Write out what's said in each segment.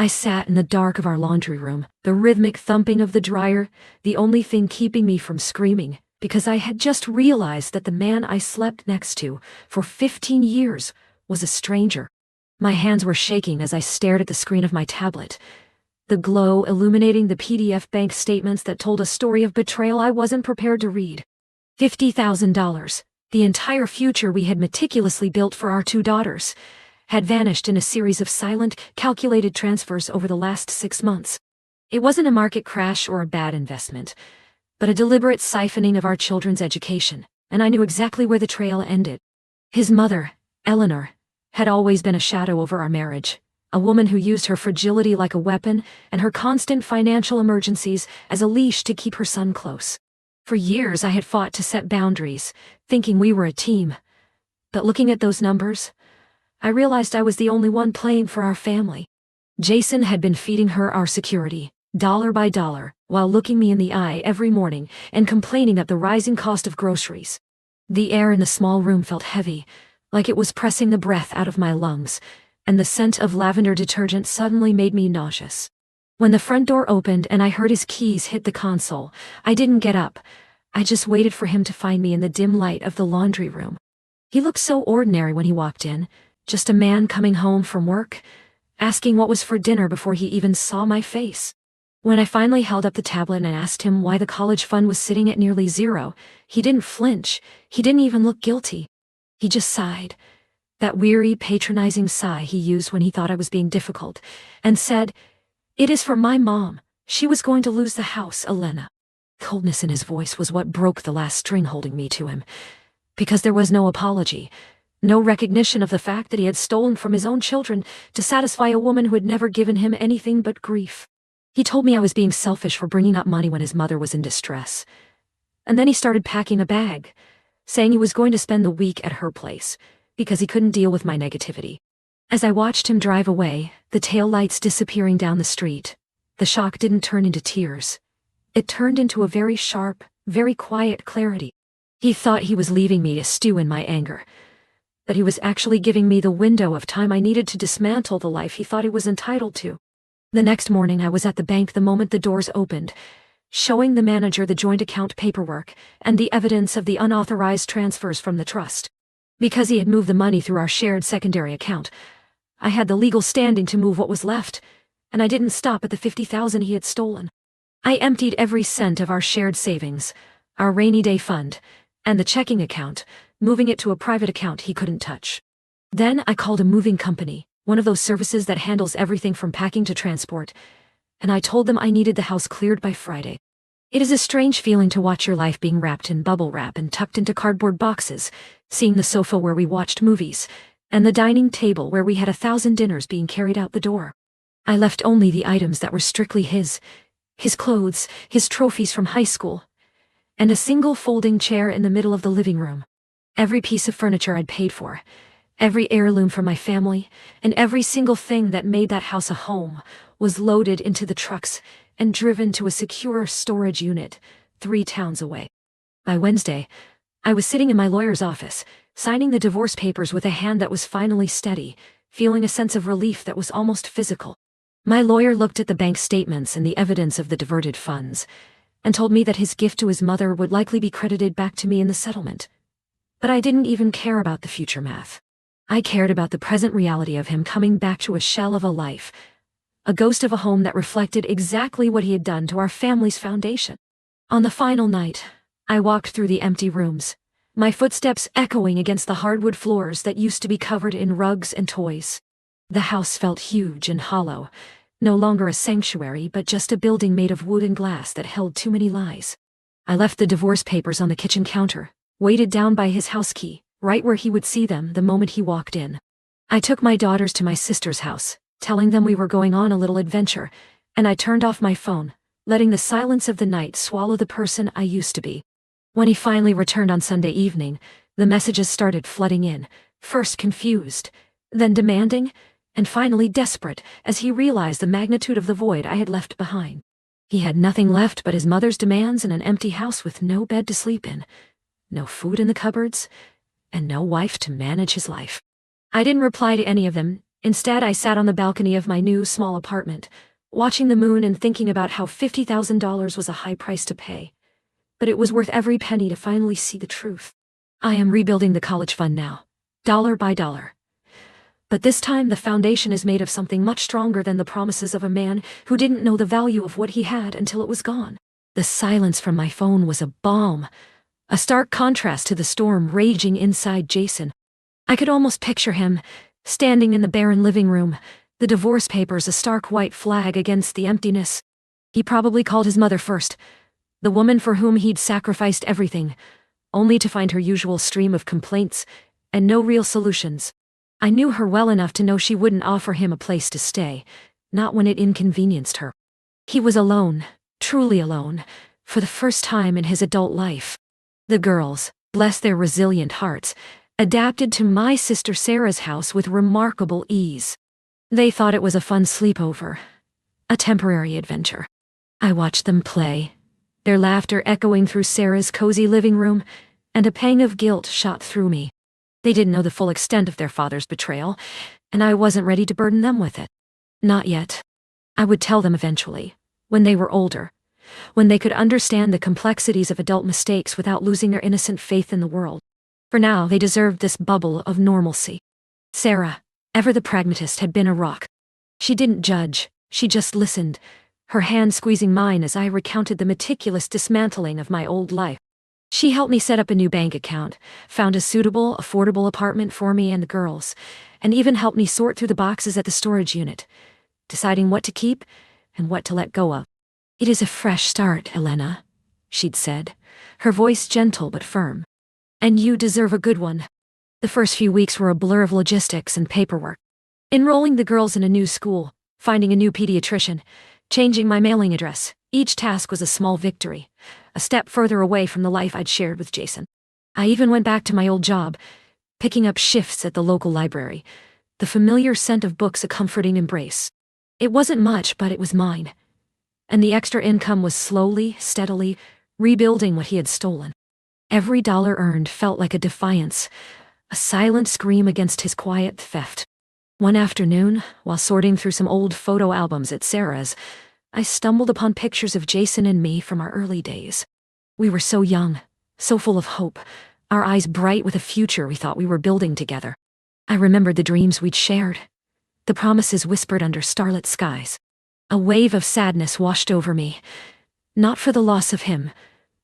I sat in the dark of our laundry room, the rhythmic thumping of the dryer, the only thing keeping me from screaming, because I had just realized that the man I slept next to for 15 years was a stranger. My hands were shaking as I stared at the screen of my tablet, the glow illuminating the PDF bank statements that told a story of betrayal I wasn't prepared to read. $50,000, the entire future we had meticulously built for our 2 daughters, had vanished in a series of silent, calculated transfers over the last 6 months. It wasn't a market crash or a bad investment, but a deliberate siphoning of our children's education, and I knew exactly where the trail ended. His mother, Eleanor, had always been a shadow over our marriage, a woman who used her fragility like a weapon and her constant financial emergencies as a leash to keep her son close. For years I had fought to set boundaries, thinking we were a team. But looking at those numbers, I realized I was the only one playing for our family. Jason had been feeding her our security, dollar by dollar, while looking me in the eye every morning and complaining at the rising cost of groceries. The air in the small room felt heavy, like it was pressing the breath out of my lungs, and the scent of lavender detergent suddenly made me nauseous. When the front door opened and I heard his keys hit the console, I didn't get up. I just waited for him to find me in the dim light of the laundry room. He looked so ordinary when he walked in, just a man coming home from work, asking what was for dinner before he even saw my face. When I finally held up the tablet and asked him why the college fund was sitting at nearly zero, he didn't flinch. He didn't even look guilty. He just sighed, that weary, patronizing sigh he used when he thought I was being difficult, and said, "It is for my mom. She was going to lose the house, Elena." Coldness in his voice was what broke the last string holding me to him, because there was no apology, no recognition of the fact that he had stolen from his own children to satisfy a woman who had never given him anything but grief. He told me I was being selfish for bringing up money when his mother was in distress. And then he started packing a bag, saying he was going to spend the week at her place, because he couldn't deal with my negativity. As I watched him drive away, the taillights disappearing down the street, the shock didn't turn into tears. It turned into a very sharp, very quiet clarity. He thought he was leaving me to stew in my anger, that he was actually giving me the window of time I needed to dismantle the life he thought he was entitled to. The next morning I was at the bank the moment the doors opened, showing the manager the joint account paperwork and the evidence of the unauthorized transfers from the trust. Because he had moved the money through our shared secondary account, I had the legal standing to move what was left, and I didn't stop at the $50,000 he had stolen. I emptied every cent of our shared savings, our rainy day fund, and the checking account, moving it to a private account he couldn't touch. Then I called a moving company, one of those services that handles everything from packing to transport, and I told them I needed the house cleared by Friday. It is a strange feeling to watch your life being wrapped in bubble wrap and tucked into cardboard boxes, seeing the sofa where we watched movies, and the dining table where we had 1,000 dinners being carried out the door. I left only the items that were strictly his clothes, his trophies from high school, and a single folding chair in the middle of the living room. Every piece of furniture I'd paid for, every heirloom from my family, and every single thing that made that house a home was loaded into the trucks and driven to a secure storage unit 3 towns away. By Wednesday, I was sitting in my lawyer's office, signing the divorce papers with a hand that was finally steady, feeling a sense of relief that was almost physical. My lawyer looked at the bank statements and the evidence of the diverted funds, and told me that his gift to his mother would likely be credited back to me in the settlement. But I didn't even care about the future math. I cared about the present reality of him coming back to a shell of a life, a ghost of a home that reflected exactly what he had done to our family's foundation. On the final night, I walked through the empty rooms, my footsteps echoing against the hardwood floors that used to be covered in rugs and toys. The house felt huge and hollow, no longer a sanctuary but just a building made of wood and glass that held too many lies. I left the divorce papers on the kitchen counter, weighted down by his house key, right where he would see them the moment he walked in. I took my daughters to my sister's house, telling them we were going on a little adventure, and I turned off my phone, letting the silence of the night swallow the person I used to be. When he finally returned on Sunday evening, the messages started flooding in, first confused, then demanding, and finally desperate as he realized the magnitude of the void I had left behind. He had nothing left but his mother's demands and an empty house with no bed to sleep in, no food in the cupboards, and no wife to manage his life. I didn't reply to any of them, Instead, I sat on the balcony of my new small apartment, watching the moon and thinking about how $50,000 was a high price to pay. But it was worth every penny to finally see the truth. I am rebuilding the college fund now, dollar by dollar. But this time the foundation is made of something much stronger than the promises of a man who didn't know the value of what he had until it was gone. The silence from my phone was a balm, a stark contrast to the storm raging inside Jason. I could almost picture him, standing in the barren living room, the divorce papers a stark white flag against the emptiness. He probably called his mother first, the woman for whom he'd sacrificed everything, only to find her usual stream of complaints and no real solutions. I knew her well enough to know she wouldn't offer him a place to stay, not when it inconvenienced her. He was alone, truly alone, for the first time in his adult life. The girls, bless their resilient hearts, adapted to my sister Sarah's house with remarkable ease. They thought it was a fun sleepover, a temporary adventure. I watched them play, their laughter echoing through Sarah's cozy living room, and a pang of guilt shot through me. They didn't know the full extent of their father's betrayal, and I wasn't ready to burden them with it. Not yet. I would tell them eventually, when they were older, when they could understand the complexities of adult mistakes without losing their innocent faith in the world. For now, they deserved this bubble of normalcy. Sarah, ever the pragmatist, had been a rock. She didn't judge, she just listened, her hand squeezing mine as I recounted the meticulous dismantling of my old life. She helped me set up a new bank account, found a suitable, affordable apartment for me and the girls, and even helped me sort through the boxes at the storage unit, deciding what to keep and what to let go of. "It is a fresh start, Elena," she'd said, her voice gentle but firm. "And you deserve a good one." The first few weeks were a blur of logistics and paperwork. Enrolling the girls in a new school, finding a new pediatrician, changing my mailing address. Each task was a small victory, a step further away from the life I'd shared with Jason. I even went back to my old job, picking up shifts at the local library, the familiar scent of books a comforting embrace. It wasn't much, but it was mine. And the extra income was slowly, steadily, rebuilding what he had stolen. Every dollar earned felt like a defiance, a silent scream against his quiet theft. One afternoon, while sorting through some old photo albums at Sarah's, I stumbled upon pictures of Jason and me from our early days. We were so young, so full of hope, our eyes bright with a future we thought we were building together. I remembered the dreams we'd shared, the promises whispered under starlit skies. A wave of sadness washed over me, not for the loss of him,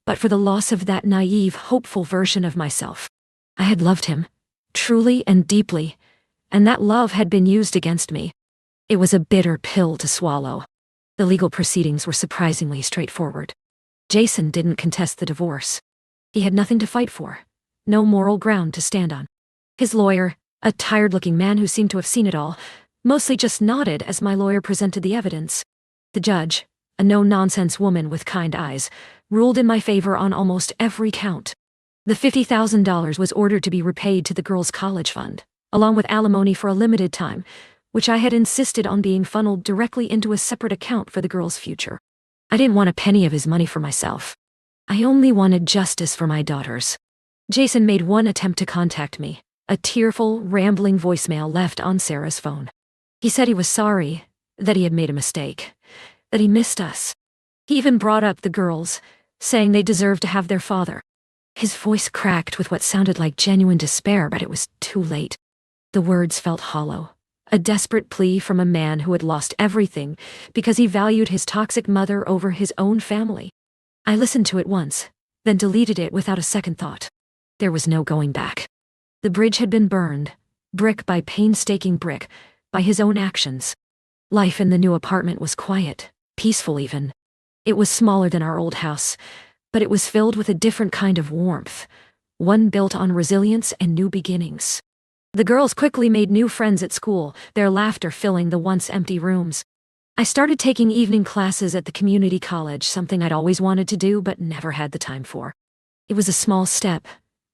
but for the loss of that naive, hopeful version of myself. I had loved him, truly and deeply, and that love had been used against me. It was a bitter pill to swallow. The legal proceedings were surprisingly straightforward. Jason didn't contest the divorce. He had nothing to fight for, no moral ground to stand on. His lawyer, a tired-looking man who seemed to have seen it all, mostly just nodded as my lawyer presented the evidence. The judge, a no-nonsense woman with kind eyes, ruled in my favor on almost every count. The $50,000 was ordered to be repaid to the girls' college fund, along with alimony for a limited time, which I had insisted on being funneled directly into a separate account for the girls' future. I didn't want a penny of his money for myself. I only wanted justice for my daughters. Jason made one attempt to contact me, a tearful, rambling voicemail left on Sarah's phone. He said he was sorry, that he had made a mistake, that he missed us. He even brought up the girls, saying they deserved to have their father. His voice cracked with what sounded like genuine despair, but it was too late. The words felt hollow, a desperate plea from a man who had lost everything because he valued his toxic mother over his own family. I listened to it once, then deleted it without a second thought. There was no going back. The bridge had been burned, brick by painstaking brick, by his own actions. Life in the new apartment was quiet, peaceful even. It was smaller than our old house, but it was filled with a different kind of warmth, one built on resilience and new beginnings. The girls quickly made new friends at school, their laughter filling the once empty rooms. I started taking evening classes at the community college, something I'd always wanted to do but never had the time for. It was a small step,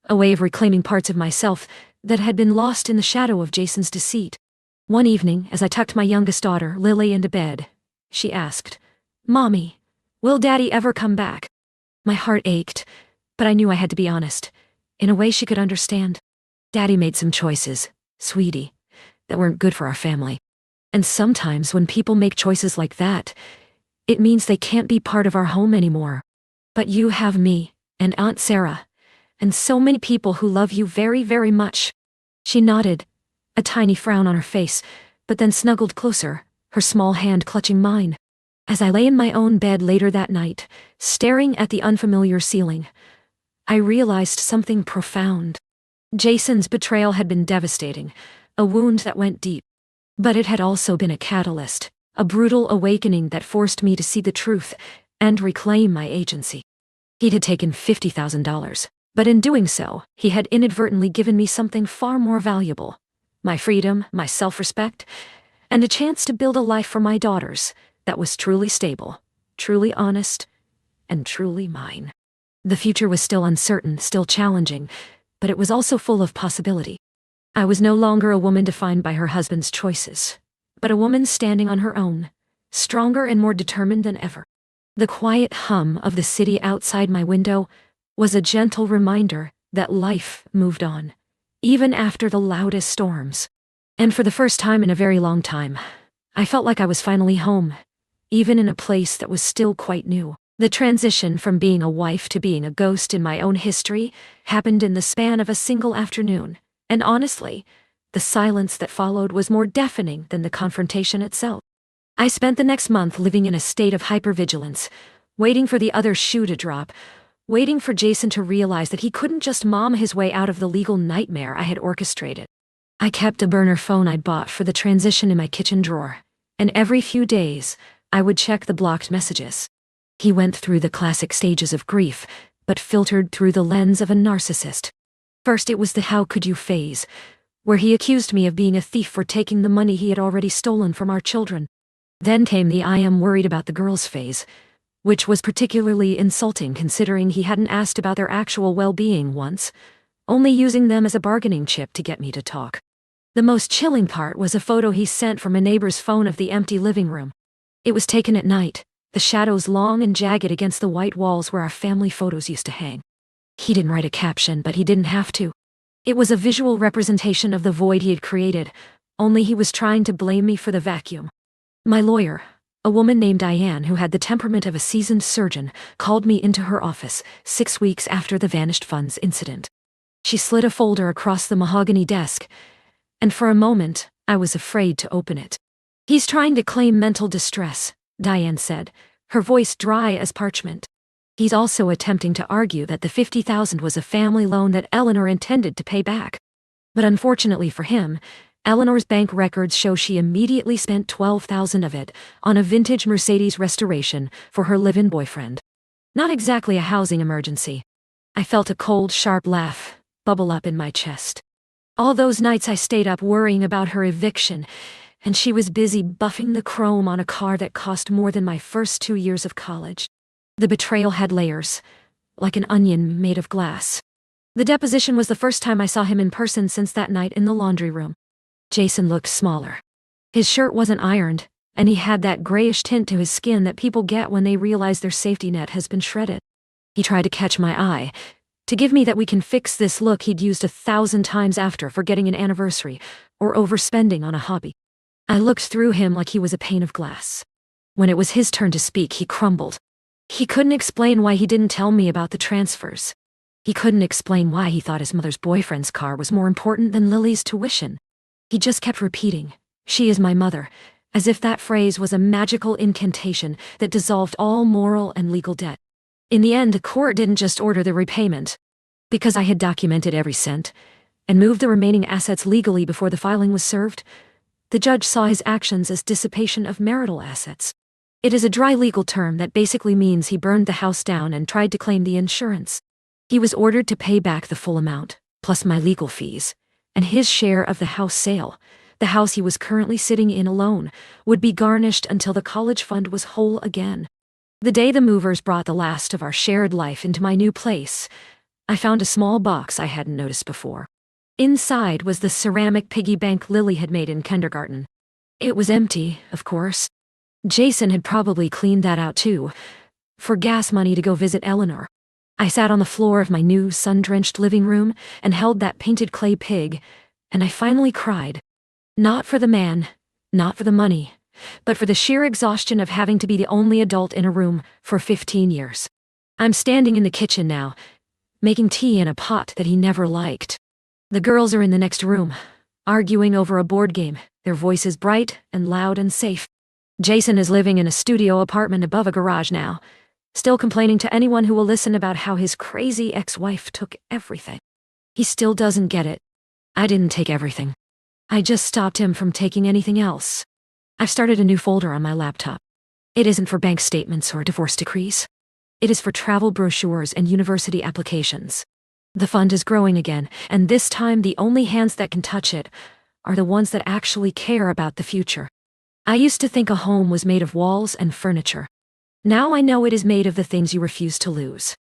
a way of reclaiming parts of myself that had been lost in the shadow of Jason's deceit. One evening, as I tucked my youngest daughter, Lily, into bed, she asked, "Mommy, will Daddy ever come back?" My heart ached, but I knew I had to be honest, in a way she could understand. "Daddy made some choices, sweetie. that weren't good for our family. And sometimes when people make choices like that, it means they can't be part of our home anymore. But you have me, and Aunt Sarah, and so many people who love you very, very much." She nodded, a tiny frown on her face, but then snuggled closer, her small hand clutching mine. As I lay in my own bed later that night, staring at the unfamiliar ceiling, I realized something profound. Jason's betrayal had been devastating, a wound that went deep. But it had also been a catalyst, a brutal awakening that forced me to see the truth and reclaim my agency. He'd had taken $50,000, but in doing so, he had inadvertently given me something far more valuable: my freedom, my self-respect, and a chance to build a life for my daughters that was truly stable, truly honest, and truly mine. The future was still uncertain, still challenging, but it was also full of possibility. I was no longer a woman defined by her husband's choices, but a woman standing on her own, stronger and more determined than ever. The quiet hum of the city outside my window was a gentle reminder that life moved on, even after the loudest storms. And for the first time in a very long time, I felt like I was finally home, even in a place that was still quite new. The transition from being a wife to being a ghost in my own history happened in the span of a single afternoon. And honestly, the silence that followed was more deafening than the confrontation itself. I spent the next month living in a state of hypervigilance, waiting for the other shoe to drop, waiting for Jason to realize that he couldn't just mom his way out of the legal nightmare I had orchestrated. I kept a burner phone I'd bought for the transition in my kitchen drawer, and every few days, I would check the blocked messages. He went through the classic stages of grief, but filtered through the lens of a narcissist. First, it was the "how could you" phase, where he accused me of being a thief for taking the money he had already stolen from our children. Then came the "I am worried about the girls" phase, which was particularly insulting considering he hadn't asked about their actual well-being once, only using them as a bargaining chip to get me to talk. The most chilling part was a photo he sent from a neighbor's phone of the empty living room. It was taken at night, the shadows long and jagged against the white walls where our family photos used to hang. He didn't write a caption, but he didn't have to. It was a visual representation of the void he had created, only he was trying to blame me for the vacuum. My lawyer, a woman named Diane who had the temperament of a seasoned surgeon, called me into her office 6 weeks after the vanished funds incident. She slid a folder across the mahogany desk, and for a moment, I was afraid to open it. "He's trying to claim mental distress," Diane said, her voice dry as parchment. "He's also attempting to argue that the $50,000 was a family loan that Eleanor intended to pay back. But unfortunately for him, Eleanor's bank records show she immediately spent $12,000 of it on a vintage Mercedes restoration for her live-in boyfriend. Not exactly a housing emergency." I felt a cold, sharp laugh bubble up in my chest. All those nights I stayed up worrying about her eviction, and she was busy buffing the chrome on a car that cost more than my first 2 years of college. The betrayal had layers, like an onion made of glass. The deposition was the first time I saw him in person since that night in the laundry room. Jason looked smaller. His shirt wasn't ironed, and he had that grayish tint to his skin that people get when they realize their safety net has been shredded. He tried to catch my eye, to give me that "we can fix this" look he'd used 1,000 times after forgetting an anniversary or overspending on a hobby. I looked through him like he was a pane of glass. When it was his turn to speak, he crumbled. He couldn't explain why he didn't tell me about the transfers. He couldn't explain why he thought his mother's boyfriend's car was more important than Lily's tuition. He just kept repeating, "She is my mother," as if that phrase was a magical incantation that dissolved all moral and legal debt. In the end, the court didn't just order the repayment. Because I had documented every cent and moved the remaining assets legally before the filing was served, the judge saw his actions as dissipation of marital assets. It is a dry legal term that basically means he burned the house down and tried to claim the insurance. He was ordered to pay back the full amount, plus my legal fees, and his share of the house sale, the house he was currently sitting in alone, would be garnished until the college fund was whole again. The day the movers brought the last of our shared life into my new place, I found a small box I hadn't noticed before. Inside was the ceramic piggy bank Lily had made in kindergarten. It was empty, of course. Jason had probably cleaned that out too, for gas money to go visit Eleanor. I sat on the floor of my new sun-drenched living room and held that painted clay pig, and I finally cried. Not for the man, not for the money, but for the sheer exhaustion of having to be the only adult in a room for 15 years. I'm standing in the kitchen now, making tea in a pot that he never liked. The girls are in the next room, arguing over a board game, their voices bright and loud and safe. Jason is living in a studio apartment above a garage now, still complaining to anyone who will listen about how his crazy ex-wife took everything. He still doesn't get it. I didn't take everything. I just stopped him from taking anything else. I've started a new folder on my laptop. It isn't for bank statements or divorce decrees. It is for travel brochures and university applications. The fund is growing again, and this time the only hands that can touch it are the ones that actually care about the future. I used to think a home was made of walls and furniture. Now I know it is made of the things you refuse to lose.